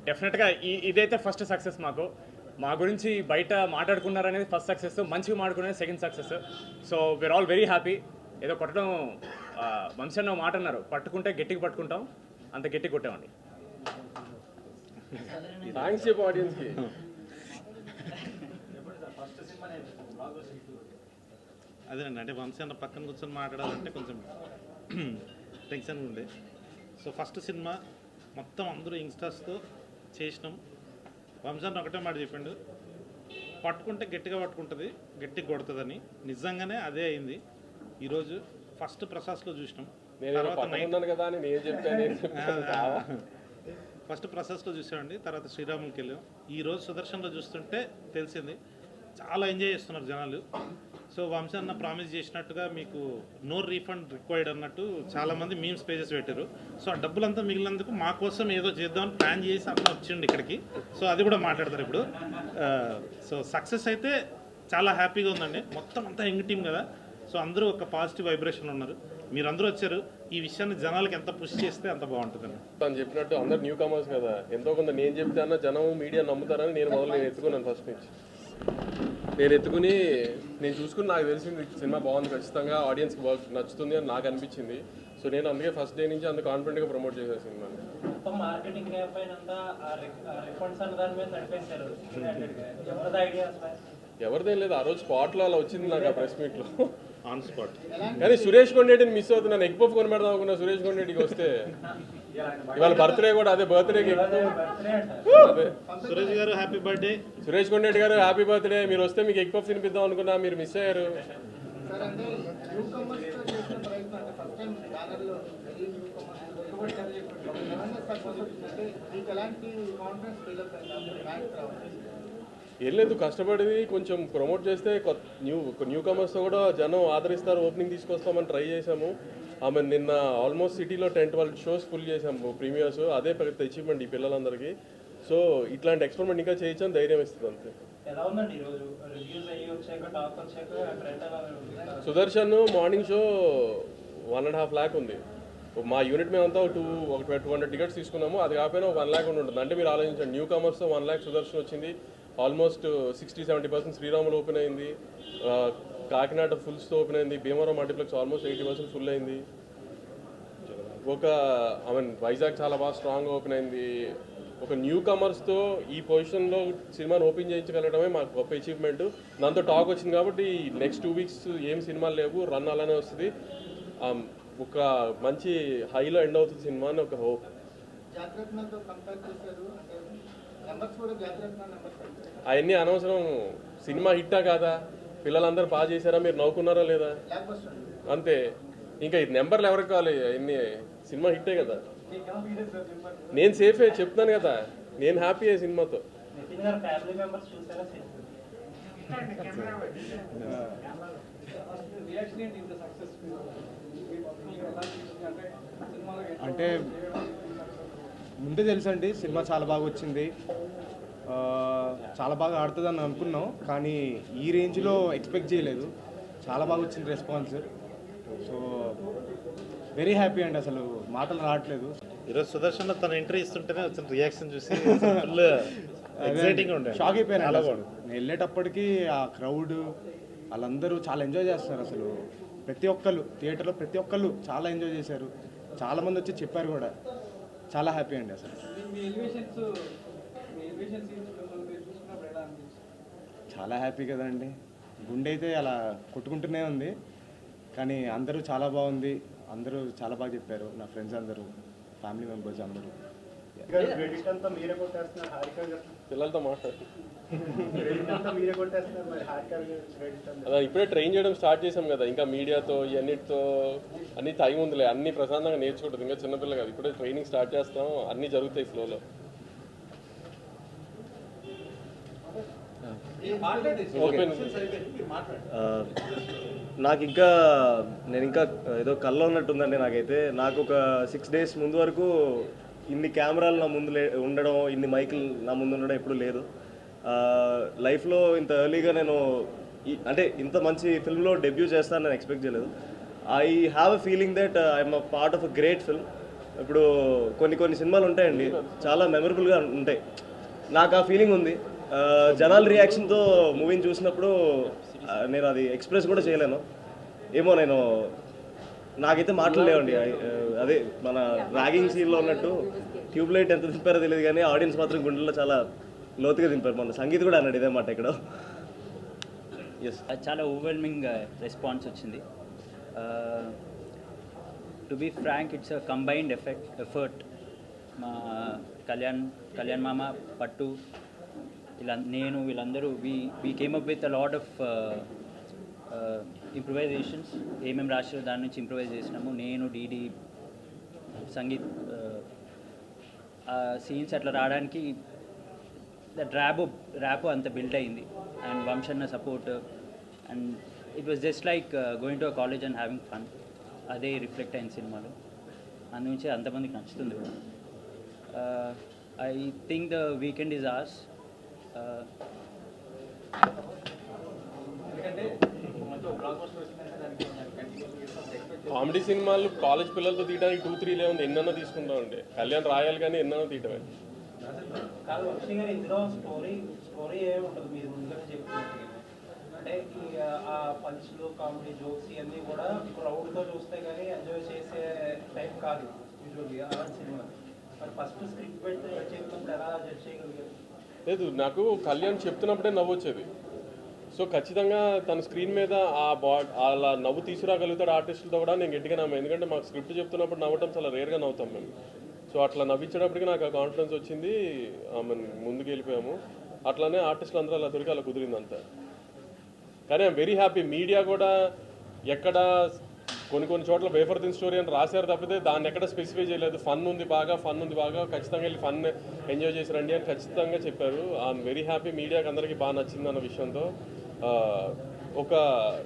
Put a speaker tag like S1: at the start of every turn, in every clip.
S1: డెఫినెట్గా ఇదైతే first success మాకు. మా గురించి బయట మాట్లాడుకున్నారనేది ఫస్ట్ సక్సెస్, మంచిగా మాట్లాడుకునేది second success. So we are all very happy. ఏదో కొట్టడం వంశీ అన్న మాట అన్నారు, పట్టుకుంటే గట్టిగా పట్టుకుంటాం, అంత గట్టిగా కొట్టామండి.
S2: థ్యాంక్స్ చెప్పు ఆడియన్స్కి.
S3: అదేనండి, అంటే వంశీ అన్న పక్కన కూర్చొని మాట్లాడాలంటే కొంచెం టెన్షన్గా ఉండే. సో ఫస్ట్ సినిమా మొత్తం అందరూ యంగ్స్టర్స్తో చేసినాం. వంశీ అన్న ఒకటే మాట చెప్పిండు, పట్టుకుంటే గట్టిగా పట్టుకుంటుంది, గట్టిగా కొడుతుందని. నిజంగానే అదే అయింది. ఈరోజు ఫస్ట్ ప్రసాస్లో చూసినాం, ఫస్ట్ ప్రసాస్లో చూసామండి, తర్వాత శ్రీరాములకి వెళ్ళాం. ఈరోజు సుదర్శన్లో చూస్తుంటే తెలిసింది చాలా ఎంజాయ్ చేస్తున్నారు జనాలు. సో వంశీ అన్న ప్రామిస్ చేసినట్టుగా మీకు నో రీఫండ్ రిక్వైర్డ్ అన్నట్టు చాలామంది మీమ్స్ పేజెస్ పెట్టారు. సో ఆ డబ్బులంతా మిగిలినందుకు మా కోసం ఏదో చేద్దామని ప్లాన్ చేసి అట్లా వచ్చిండు ఇక్కడికి. సో అది కూడా మాట్లాడతారు ఇప్పుడు. సో సక్సెస్ అయితే చాలా హ్యాపీగా ఉందండి. మొత్తం అంతా యంగ్ టీం కదా, సో అందరూ ఒక పాజిటివ్ వైబ్రేషన్ ఉన్నారు. మీరందరూ వచ్చారు, ఈ విషయాన్ని జనాలకి ఎంత పుష్ చేస్తే అంత బాగుంటుందండి.
S2: తను చెప్పినట్టు అందరు న్యూ కమర్స్ కదా, ఎంతో కొంత నేను చెప్తే అన్న జనం మీడియా నమ్ముతారని నేను ఎత్తుకున్నాను. ఫస్ట్ నుంచి నేను ఎత్తుకుని నేను చూసుకుని నాకు తెలిసింది సినిమా బాగుంది, ఖచ్చితంగా ఆడియన్స్కి బాగా నచ్చుతుంది అని నాకు అనిపించింది. సో నేను అందుకే ఫస్ట్ డే నుంచి అంత కాన్ఫిడెంట్గా ప్రమోట్ చేశాను సినిమాని. ఎవరిదేం లేదు, ఆ రోజు స్పాట్లో అలా వచ్చింది నాకు ఆ ప్రెస్ మీట్లో
S3: ఆన్ స్పాట్.
S2: కానీ సురేష్ కొండేటిని మిస్ అవుతున్నాను. ఎగ్ పఫ్ కొని పెడదాం అనుకున్నా, సురేష్ కొండేటికి వస్తే ఇవాళ బర్త్డే కూడా అదే బర్త్డేకి.
S3: సురేష్ గారు హ్యాపీ బర్త్డే.
S2: సురేష్ కొండేటి గారు హ్యాపీ బర్త్డే. మీరు వస్తే మీకు ఎగ్ పఫ్ తినిపిద్దాం అనుకున్నా, మీరు మిస్ అయ్యారు. ఏం లేదు, కష్టపడి కొంచెం ప్రమోట్ చేస్తే న్యూ కమర్స్తో కూడా జనం ఆదరిస్తారు, ఓపెనింగ్ తీసుకొస్తామని ట్రై చేసాము. ఆమె నిన్న ఆల్మోస్ట్ సిటీలో 10-12 షోస్ ఫుల్ చేసాము ప్రీమియర్స్. అదే పెద్ద అచీవ్మెంట్ ఈ పిల్లలందరికీ. సో ఇట్లాంటి ఎక్స్పెరిమెంట్ ఇంకా చేయొచ్చని ధైర్యం ఇస్తుంది అంతే. సుదర్శన్ మార్నింగ్ షో 1.5 lakh ఉంది. మా యూనిట్ మేమంతా ఒక 200 టికెట్స్ తీసుకున్నాము. అది కాకపోయినా 1 lakh ఉంటుంది. అంటే మీరు ఆలోచించండి, న్యూ కమర్స్తో 1 lakh సుదర్శన్ వచ్చింది. ఆల్మోస్ట్ 60-70% శ్రీరాములు ఓపెన్ అయింది, కాకినాడ ఫుల్స్తో ఓపెన్ అయింది, భీమవరం మల్టీప్లెక్స్ ఆల్మోస్ట్ 80% ఫుల్ అయింది. వైజాగ్ చాలా బాగా స్ట్రాంగ్ ఓపెన్ అయింది. ఒక న్యూ కమర్స్తో ఈ పొజిషన్లో సినిమాని ఓపెన్ చేయించగలడమే మాకు గొప్ప అచీవ్మెంట్. దాంతో టాక్ వచ్చింది కాబట్టి నెక్స్ట్ 2 weeks ఏం సినిమాలు లేవు, రన్ అలానే వస్తుంది. ఒక మంచి హైలో ఎండ్ అవుతుంది సినిమా అని ఒక హోప్. అవన్నీ అనవసరం. సినిమా హిట్టా కాదా, పిల్లలందరూ బాగా చేశారా, మీరు నవ్వుకున్నారా లేదా, అంతే. ఇంకా ఈ నెంబర్లు ఎవరికి కావాలి, ఇన్ని సినిమా హిట్టే కదా. నేను సేఫే చెప్తున్నాను కదా, నేను హ్యాపీ అయ్యే సినిమాతో.
S4: అంటే ముందే తెలుసండి సినిమా చాలా బాగా వచ్చింది, చాలా బాగా ఆడుతుందని అనుకున్నాం, కానీ ఈ రేంజ్లో ఎక్స్పెక్ట్ చేయలేదు. చాలా బాగా వచ్చింది రెస్పాన్స్. సో వెరీ హ్యాపీ అండి, అసలు మాటలు రావట్లేదు.
S3: ఈరోజు సుదర్శన్లో తన ఎంట్రీ ఇస్తుంటేనే వచ్చిన రియాక్షన్ చూసి ఫుల్ ఎక్సైటింగ్ ఉండే,
S4: షాక్ అయిపోయాను. అసలు నేను వెళ్ళేటప్పటికి ఆ క్రౌడ్ వాళ్ళందరూ చాలా ఎంజాయ్ చేస్తున్నారు. అసలు ప్రతి ఒక్కళ్ళు థియేటర్లో ప్రతి ఒక్కళ్ళు చాలా ఎంజాయ్ చేశారు. చాలామంది వచ్చి చెప్పారు కూడా. చాలా హ్యాపీ అండి అసలు. చాలా హ్యాపీ కదండి, గుండె అయితే అలా కొట్టుకుంటూనే ఉంది. కానీ అందరూ చాలా బాగుంది, అందరూ చాలా బాగా చెప్పారు. నా ఫ్రెండ్స్ అందరూ, ఫ్యామిలీ మెంబర్స్ అందరూ.
S2: పిల్లలతో మాట్లాడు. అదే ఇప్పుడే ట్రైన్ చేయడం స్టార్ట్ చేసాం కదా, ఇంకా మీడియాతో ఇవన్నిటితో అన్ని టైం ఉందిలే, అన్ని ప్రశాంతంగా నేర్చుకుంటుంది. ఇంకా చిన్నపిల్ల కదా, ఇప్పుడే ట్రైనింగ్ స్టార్ట్ చేస్తాం, అన్నీ జరుగుతాయి ఫ్లోలో.
S5: నాకు ఇంకా నేను ఇంకా ఏదో కల్లో ఉన్నట్టుందండి నాకైతే. నాకు ఒక 6 days ముందు వరకు ఇన్ని కెమెరాలు నా ముందు ఉండడం, ఇన్ని మైకులు నా ముందు ఉండడం ఎప్పుడు లేదు. లైఫ్లో ఇంత ఎర్లీగా నేను అంటే ఇంత మంచి ఫిల్మ్లో డెబ్యూ చేస్తానని నేను ఎక్స్పెక్ట్ చేయలేదు. I have a feeling that I'm a part of a great film. ఇప్పుడు కొన్ని సినిమాలు ఉంటాయండి, చాలా మెమరబుల్గా ఉంటాయి. నాకు ఆ ఫీలింగ్ ఉంది. జనాల రియాక్షన్తో మూవీని చూసినప్పుడు నేను అది ఎక్స్ప్రెస్ కూడా చేయలేను. ఏమో నాకైతే మాటలు లేవండి. అదే మన ర్యాగింగ్ సీన్లో ఉన్నట్టు ట్యూబ్లైట్ ఎంత దింపారో తెలియదు, కానీ ఆడియన్స్ మాత్రం గుండెల్లో చాలా లోతుగా దింపారు. మన సంగీత్ కూడా అన్నాడు ఇదే మాట ఇక్కడ. ఎస్,
S6: చాలా ఓవర్వెల్మింగ్ రెస్పాన్స్ వచ్చింది. To be frank, it's a combined effort. మా కళ్యాణ్ మామ, పట్టు, నేను వీళ్ళందరూ we came up with a lot of improvisations. ఏమేమి రాశారో దాని నుంచి ఇంప్రూవైజ్ చేసినాము. నేను, డీడీ, సంగీత్. సీన్స్ అట్లా రావడానికి దట్ ర్యాప్ అంత బిల్డ్ అయింది. అండ్ వంశన్న support, and it was just like going to a college and having fun. అదే రిఫ్లెక్ట్ అయింది సినిమాలో. అందునుంచి అంతమందికి నచ్చుతుంది కూడా. I think the weekend is ours.
S2: Comedy సినిమాలు కాలేజ్ పిల్లలతో తీయడానికి 2-3 ఉంది, ఎన్నైనా తీసుకుంటామండి. కళ్యాణ్ రాయాలి కానీ ఎన్నైనా తీయటమే.
S7: కాదు వంశీ గారు, ఇందులో స్టోరీ ఏమి ఉంటుంది మీరు ముందుగానే చెప్తున్నట్టుగా. అంటే ఆ పంచ్లు, కామెడీ, జోక్స్ ఇవన్నీ కూడా క్రౌడ్తో చూస్తే కానీ ఎంజాయ్ చేసే టైప్ కాదు యూజువల్గా అలాంటి సినిమా. మరి ఫస్ట్ స్క్రిప్ట్ పెట్టి చెప్తున్నప్పుడు ఎలా జడ్జ్ చేయగలిగారు?
S2: లేదు, నాకు కళ్యాణ్ చెప్తున్నప్పుడే నవ్వు వచ్చేది. సో ఖచ్చితంగా తన స్క్రీన్ మీద అలా నవ్వు తీసుకురాగలుగుతాడు ఆర్టిస్టులతో కూడా. నేను గట్టిగా నమ్మాను, ఎందుకంటే మాకు స్క్రిప్ట్ చెప్తున్నప్పుడు నవ్వటం చాలా రేర్గా నవ్వుతాం మేము. సో అట్లా నవ్వించేటప్పటికి నాకు ఆ కాన్ఫిడెన్స్ వచ్చింది, ముందుకు వెళ్ళిపోయాము. అట్లానే ఆర్టిస్టులు అందరూ అలా దొరికి అలా కుదిరింది అంతా. కానీ ఐఎమ్ వెరీ హ్యాపీ. మీడియా కూడా ఎక్కడ కొన్ని చోట్ల వేఫర్ దిన్ స్టోరీ అని రాశారు తప్పితే దాన్ని ఎక్కడ స్పెసిఫై చేయలేదు. ఫన్ ఉంది బాగా, ఖచ్చితంగా వెళ్ళి ఫన్ ఎంజాయ్ చేసి రండి అని ఖచ్చితంగా చెప్పారు. I'm very happy. మీడియాకి అందరికీ బాగా నచ్చింది అన్న విషయంతో.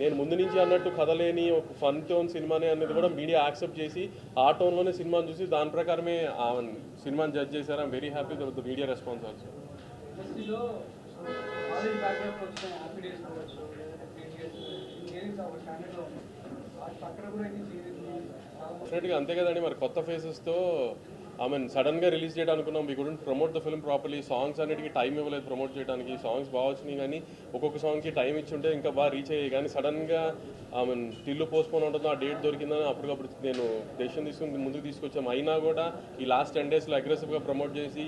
S2: నేను ముందు నుంచి అన్నట్టు కథలేని ఒక ఫన్ టోన్ సినిమానే అనేది కూడా మీడియా యాక్సెప్ట్ చేసి ఆ టోన్లోనే సినిమాని చూసి దాని ప్రకారమే సినిమాని జడ్జ్ చేశారు. I'm very happy with the media response also. డెఫినెట్గా అంతే కదండి. మరి కొత్త ఫేసెస్తో సడన్గా రిలీజ్ చేయడం అనుకున్నాం. We couldn't promote the film properly. Songs అన్నిటికీ టైం ఇవ్వలేదు ప్రమోట్ చేయడానికి. సాంగ్స్ బాగా వచ్చినాయి, కానీ ఒక్కొక్క సాంగ్కి టైం ఇచ్చి ఉంటే ఇంకా బాగా రీచ్ అయ్యాయి. కానీ సడన్గా టిల్లు పోస్ట్పోన్ ఉంటుందో ఆ డేట్ దొరికిందని అప్పటికప్పుడు నేను డెసిషన్ తీసుకుని ముందుకు తీసుకొచ్చాము. అయినా కూడా ఈ లాస్ట్ 10 daysలో అగ్రెసివ్గా ప్రమోట్ చేసి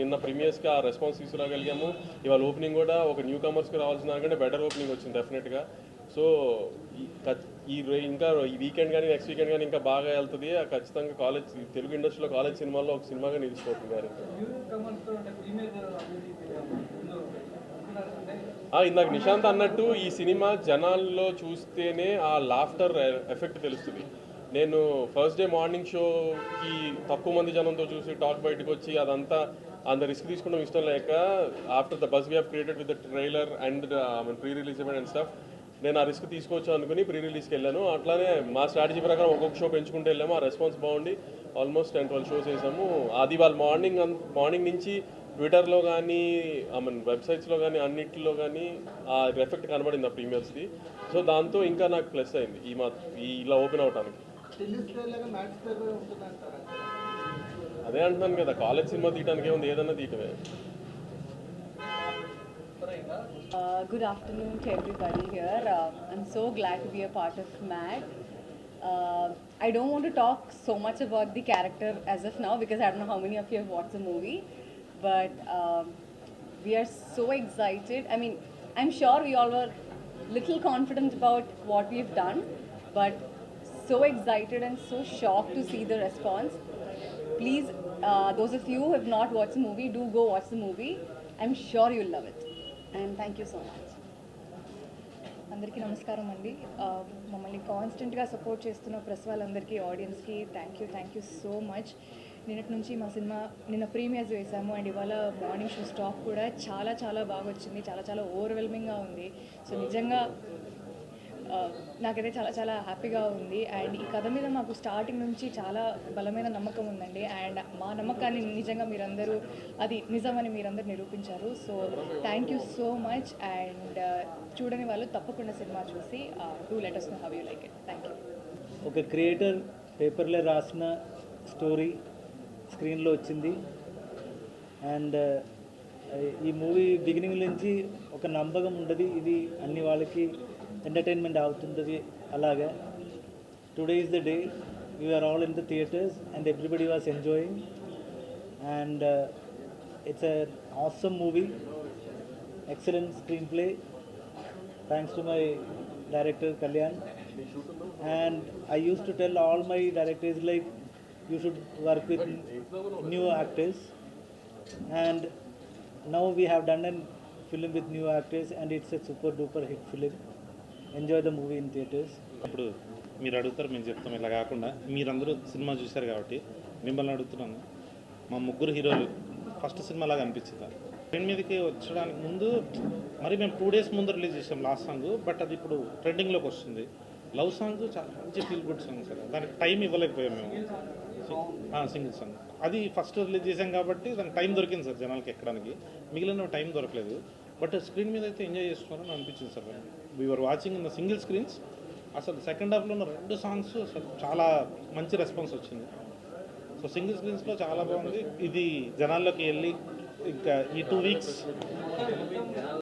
S2: నిన్న ప్రీమియర్స్కి ఆ రెస్పాన్స్ తీసుకురాగలిగాము. ఇవాళ ఓపెనింగ్ కూడా ఒక న్యూ కమర్స్కి రావాల్సిన దానికంటే బెటర్ ఓపెనింగ్ వచ్చింది డెఫినెట్గా. సో ఇంకా ఈ వీకెండ్ కానీ నెక్స్ట్ వీకెండ్ కానీ ఇంకా బాగా వెళ్తుంది. ఖచ్చితంగా కాలేజ్ తెలుగు ఇండస్ట్రీలో కాలేజ్ సినిమాల్లో ఒక సినిమాగా నిలిచిపోతుంది. ఇందాక నిశాంత్ అన్నట్టు ఈ సినిమా జనాల్లో చూస్తేనే ఆ లాఫ్టర్ ఎఫెక్ట్ తెలుస్తుంది. నేను ఫస్ట్ డే మార్నింగ్ షోకి తక్కువ మంది జనంతో చూసి టాక్ బయటకు వచ్చి అదంతా అంత రిస్క్ తీసుకోవడం ఇష్టం లేక after the bus we have created with the trailer and pre release event and stuff, నేను ఆ రిస్క్ తీసుకోవచ్చు అనుకుని ప్రీ రిలీజ్కి వెళ్ళాను. అట్లానే మా స్ట్రాటజీ ప్రకారం ఒక్కొక్క షో పెంచుకుంటూ వెళ్ళాము. ఆ రెస్పాన్స్ బాగుండి ఆల్మోస్ట్ 10-12 షోస్ వేసాము. అది వాళ్ళు మార్నింగ్ నుంచి ట్విట్టర్లో కానీ వెబ్సైట్స్లో కానీ అన్నిటిలో కానీ ఆ ఎఫెక్ట్ కనబడింది ఆ ప్రీమియర్స్ది. సో దాంతో ఇంకా నాకు ప్లస్ అయింది ఇలా ఓపెన్ అవడానికి. అదే అంటున్నాను కదా, కాలేజ్ సినిమా తీయడానికి ఏముంది, ఏదన్నా తీయటమే.
S8: Good afternoon to everybody here. I'm so glad to be a part of MAD. I don't want to talk so much about the character as of now because I don't know how many of you have watched the movie. But we are so excited. I mean, I'm sure we all were little confident about what we've done, but so excited and so shocked to see the response. Please, those of you who have not watched the movie, do go watch the movie. I'm sure you'll love it. And thank you so much.
S9: అందరికీ నమస్కారం అండి. మమ్మల్ని కాన్స్టెంట్గా support చేస్తున్న press వాళ్ళందరికీ, ఆడియన్స్కి thank you so much. నిన్నటి నుంచి మా సినిమా నిన్న ప్రీమియర్స్ వేసాము అండ్ ఇవాళ మార్నింగ్ షో స్టాక్ కూడా చాలా బాగా వచ్చింది. చాలా ఓవర్వెల్మింగ్గా ఉంది. సో నిజంగా నాకైతే చాలా హ్యాపీగా ఉంది. అండ్ ఈ కథ మీద మాకు స్టార్టింగ్ నుంచి చాలా బలమైన నమ్మకం ఉందండి. అండ్ మా నమ్మకాన్ని నిజంగా మీరందరూ అది నిజమని మీరందరూ నిరూపించారు. So thank you so much. And చూడని వాళ్ళు తప్పకుండా సినిమా చూసి do let us know how you like it. Thank you.
S10: ఒక క్రియేటర్ పేపర్లో రాసిన స్టోరీ స్క్రీన్లో వచ్చింది. అండ్ ఈ మూవీ బిగినింగ్ నుంచి ఒక నమ్మకం ఉండదు, ఇది అన్ని వాళ్ళకి ఎంటర్టైన్మెంట్ అవుతుంటుంది. అలాగే today is the day we are all in the theatres and everybody was enjoying and it's an awesome movie, excellent screenplay thanks to my director Kalyan. And I used to tell all my directors like you should work with new actors, and now we have done a film with new actors and it's a super duper hit film. Enjoy the movie in theaters.
S3: అప్పుడు మీరు అడుగుతారు, మేము చెప్తాం. ఇలా కాకుండా మీరందరూ cinema చూశారు కాబట్టి మిమ్మల్ని అడుగుతున్నాను. మా ముగ్గురు హీరోలు ఫస్ట్ సినిమా లాగా అనిపించింది. ట్రెండ్ మీదకి వచ్చడానికి ముందు మరి మేము 2 days ముందు రిలీజ్ చేసాం లాస్ట్ సాంగ్, బట్ అది ఇప్పుడు ట్రెండింగ్లోకి వస్తుంది. లవ్ సాంగ్ చాలా మంచి ఫీల్ గుడ్ సాంగ్ సార్. దానికి టైం ఇవ్వలేకపోయాం మేము. సింగిల్ సాంగ్ అది ఫస్ట్ రిలీజ్ చేసాం కాబట్టి దానికి టైం దొరికింది సార్ జనాలకి ఎక్కడానికి. మిగిలిన టైం దొరకలేదు. బట్ స్క్రీన్ మీద అయితే ఎంజాయ్ చేస్తున్నారని అనిపించింది sir. We are watching in the single screens. అసలు సెకండ్ హాఫ్లో ఉన్న 2 సాంగ్స్ అసలు చాలా మంచి రెస్పాన్స్ వచ్చింది. సో సింగిల్ స్క్రీన్స్లో చాలా బాగుంది. ఇది జనాల్లోకి వెళ్ళి ఇంకా ఈ 2 weeks